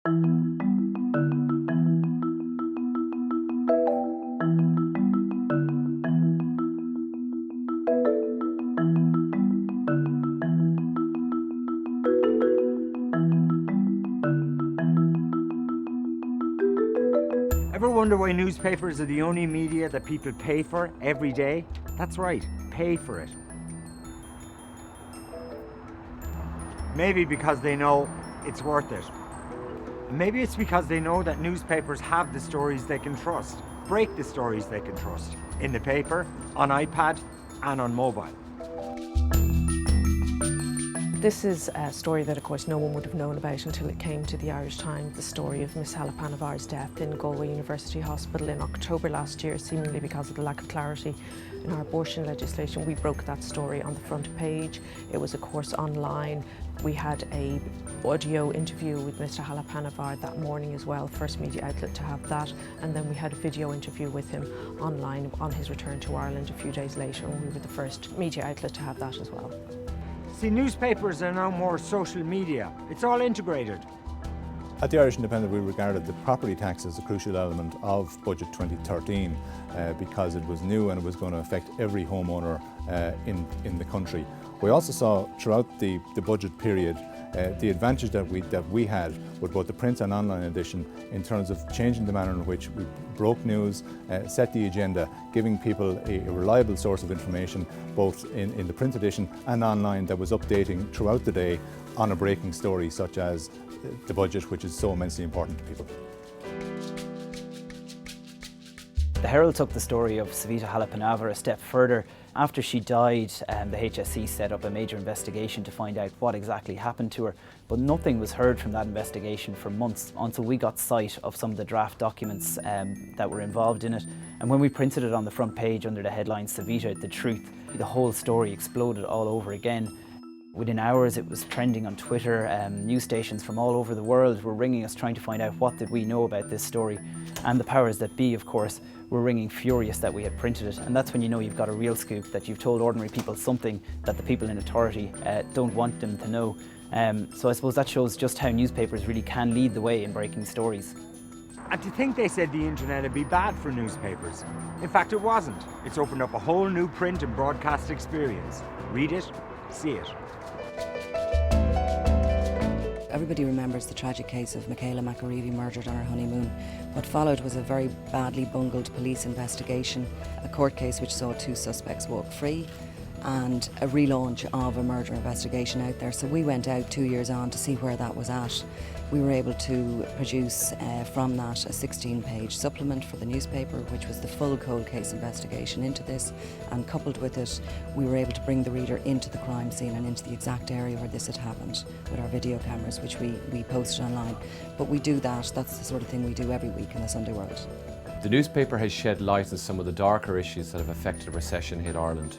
Ever wonder why newspapers are the only media that people pay for every day? That's right, pay for it. Maybe because they know it's worth it. Maybe it's because they know that newspapers have the stories they can trust, break the stories they can trust, in the paper, on iPad, and on mobile. This is a story that, of course, no one would have known about until it came to the Irish Times, the story of Miss Hela Panavar's death in Galway University Hospital in October last year, seemingly because of the lack of clarity in our abortion legislation. We broke that story on the front page. It was, of course, online. We had an audio interview with Mr. Hela Panavar that morning as well, first media outlet to have that, and then we had a video interview with him online on his return to Ireland a few days later, and we were the first media outlet to have that as well. See, newspapers are now more social media. It's all integrated. At the Irish Independent, we regarded the property tax as a crucial element of Budget 2013 because it was new and it was going to affect every homeowner in the country. We also saw throughout the budget period the advantage that we had with both the print and online edition in terms of changing the manner in which we broke news, set the agenda, giving people a reliable source of information both in the print edition and online that was updating throughout the day on a breaking story such as the budget, which is so immensely important to people. The Herald took the story of Savita Hela Panavar a step further. After she died, the HSE set up a major investigation to find out what exactly happened to her, but nothing was heard from that investigation for months until we got sight of some of the draft documents that were involved in it. And when we printed it on the front page under the headline Savita, the truth, the whole story exploded all over again. Within hours it was trending on Twitter. News stations from all over the world were ringing us trying to find out what did we know about this story. And the powers that be, of course, were ringing furious that we had printed it. And that's when you know you've got a real scoop, that you've told ordinary people something that the people in authority don't want them to know. So I suppose that shows just how newspapers really can lead the way in breaking stories. And to think they said the internet would be bad for newspapers. In fact, it wasn't. It's opened up a whole new print and broadcast experience. Read it, see it. Everybody remembers the tragic case of Michaela McAreevy murdered on her honeymoon. What followed was a very badly bungled police investigation, a court case which saw 2 suspects walk free, and a relaunch of a murder investigation out there. So we went out 2 years on to see where that was at. We were able to produce from that a 16-page supplement for the newspaper, which was the full cold case investigation into this, and coupled with it, we were able to bring the reader into the crime scene and into the exact area where this had happened with our video cameras, which we posted online. But we do that's the sort of thing we do every week in the Sunday World. The newspaper has shed light on some of the darker issues that have affected a recession-hit Ireland.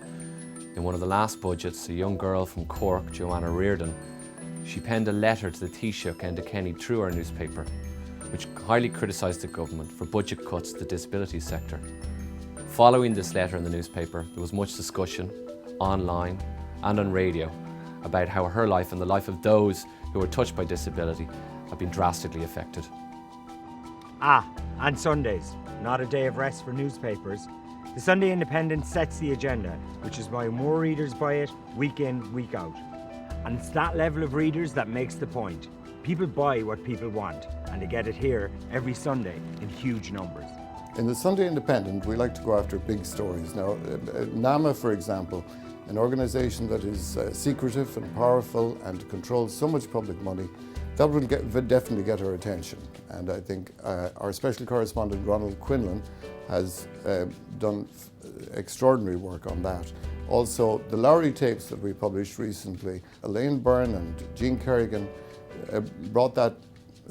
In one of the last budgets, a young girl from Cork, Joanna Reardon, she penned a letter to the Taoiseach Enda Kenny through our newspaper, which highly criticised the government for budget cuts to the disability sector. Following this letter in the newspaper, there was much discussion online and on radio about how her life and the life of those who were touched by disability have been drastically affected. And Sundays, not a day of rest for newspapers. The Sunday Independent sets the agenda, which is why more readers buy it week in, week out. And it's that level of readers that makes the point. People buy what people want, and they get it here every Sunday in huge numbers. In the Sunday Independent, we like to go after big stories. Now, NAMA, for example, an organisation that is secretive and powerful and controls so much public money, that will definitely get our attention. And I think our special correspondent, Ronald Quinlan, has done extraordinary work on that. Also, the Lowry tapes that we published recently, Elaine Byrne and Jean Kerrigan brought that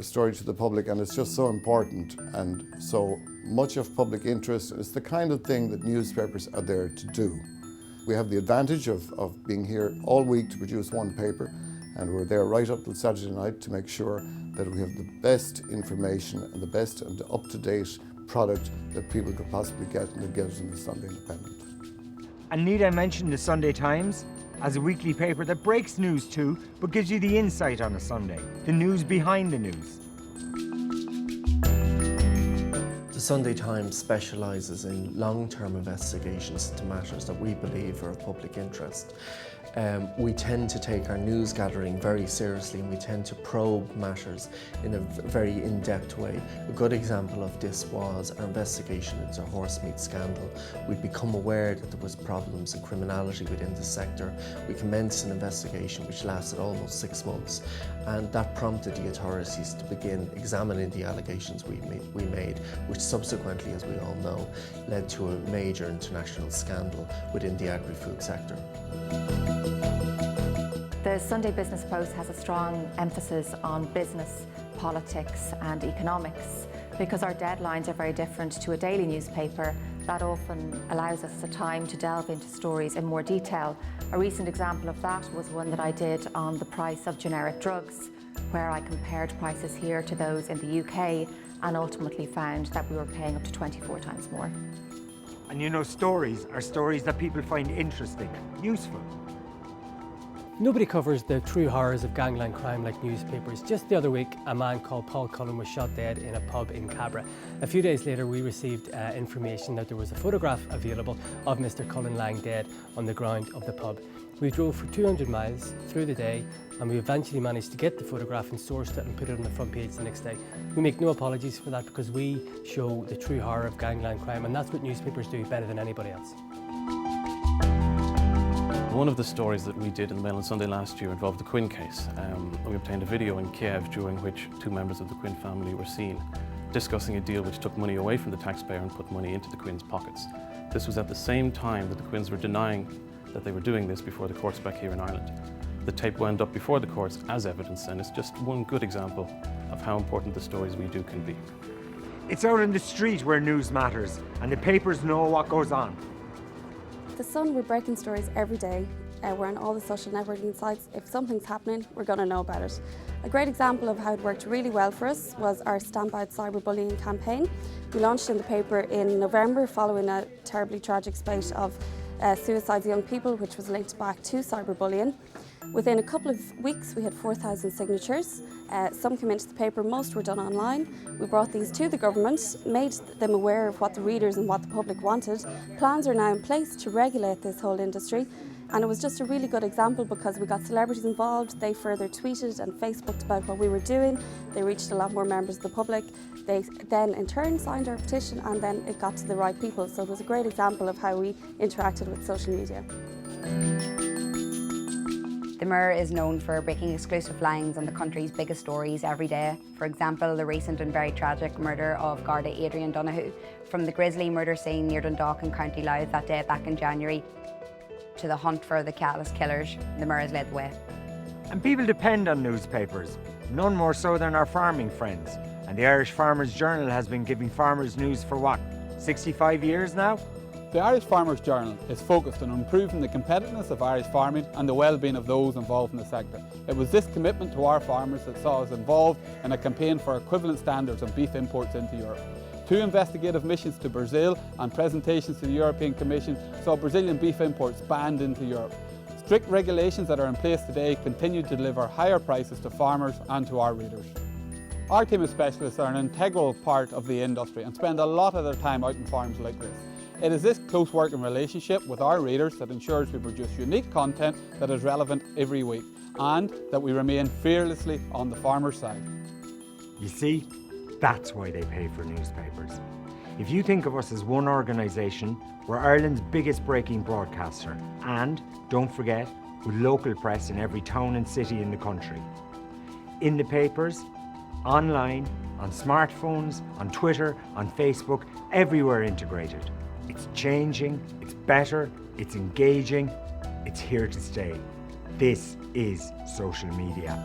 story to the public, and it's just so important and so much of public interest. It's the kind of thing that newspapers are there to do. We have the advantage of being here all week to produce one paper, and we're there right up till Saturday night to make sure that we have the best information and the best and up-to-date product that people could possibly get, and they get it in the Sunday Independent. And need I mention the Sunday Times as a weekly paper that breaks news too, but gives you the insight on a Sunday, the news behind the news. The Sunday Times specialises in long-term investigations into matters that we believe are of public interest. We tend to take our news gathering very seriously, and we tend to probe matters in a very in-depth way. A good example of this was our investigation into a horse meat scandal. We'd become aware that there was problems and criminality within the sector. We commenced an investigation which lasted almost 6 months, and that prompted the authorities to begin examining the allegations we made, which subsequently, as we all know, led to a major international scandal within the agri-food sector. The Sunday Business Post has a strong emphasis on business, politics and economics. Because our deadlines are very different to a daily newspaper, that often allows us the time to delve into stories in more detail. A recent example of that was one that I did on the price of generic drugs, where I compared prices here to those in the UK and ultimately found that we were paying up to 24 times more. And you know, stories are stories that people find interesting, useful. Nobody covers the true horrors of gangland crime like newspapers. Just the other week, a man called Paul Cullen was shot dead in a pub in Cabra. A few days later, we received information that there was a photograph available of Mr. Cullen lying dead on the ground of the pub. We drove for 200 miles through the day, and we eventually managed to get the photograph and sourced it and put it on the front page the next day. We make no apologies for that because we show the true horror of gangland crime, and that's what newspapers do better than anybody else. One of the stories that we did in the Mail on Sunday last year involved the Quinn case. We obtained a video in Kiev during which 2 members of the Quinn family were seen discussing a deal which took money away from the taxpayer and put money into the Quinn's pockets. This was at the same time that the Quinns were denying that they were doing this before the courts back here in Ireland. The tape wound up before the courts as evidence, and it's just one good example of how important the stories we do can be. It's out on the street where news matters, and the papers know what goes on. The Sun, we're breaking stories every day. We're on all the social networking sites. If something's happening, we're going to know about it. A great example of how it worked really well for us was our Stamp Out Cyberbullying campaign. We launched in the paper in November following a terribly tragic spate of suicides of young people, which was linked back to cyberbullying. Within a couple of weeks, we had 4,000 signatures. Some came into the paper, most were done online. We brought these to the government, made them aware of what the readers and what the public wanted. Plans are now in place to regulate this whole industry. And it was just a really good example because we got celebrities involved. They further tweeted and Facebooked about what we were doing. They reached a lot more members of the public. They then in turn signed our petition, and then it got to the right people. So it was a great example of how we interacted with social media. The Mirror is known for breaking exclusive lines on the country's biggest stories every day. For example, the recent and very tragic murder of Garda Adrian Donoghue. From the grisly murder scene near Dundalk in County Louth that day back in January, to the hunt for the callous killers, the Mirror has led the way. And people depend on newspapers, none more so than our farming friends. And the Irish Farmers Journal has been giving farmers news for what, 65 years now? The Irish Farmers Journal is focused on improving the competitiveness of Irish farming and the well-being of those involved in the sector. It was this commitment to our farmers that saw us involved in a campaign for equivalent standards on beef imports into Europe. 2 investigative missions to Brazil and presentations to the European Commission saw Brazilian beef imports banned into Europe. Strict regulations that are in place today continue to deliver higher prices to farmers and to our readers. Our team of specialists are an integral part of the industry and spend a lot of their time out in farms like this. It is this close working relationship with our readers that ensures we produce unique content that is relevant every week and that we remain fearlessly on the farmer's side. You see, that's why they pay for newspapers. If you think of us as one organisation, we're Ireland's biggest breaking broadcaster, and, don't forget, with local press in every town and city in the country. In the papers, online, on smartphones, on Twitter, on Facebook, everywhere integrated. It's changing, it's better, it's engaging, it's here to stay. This is social media.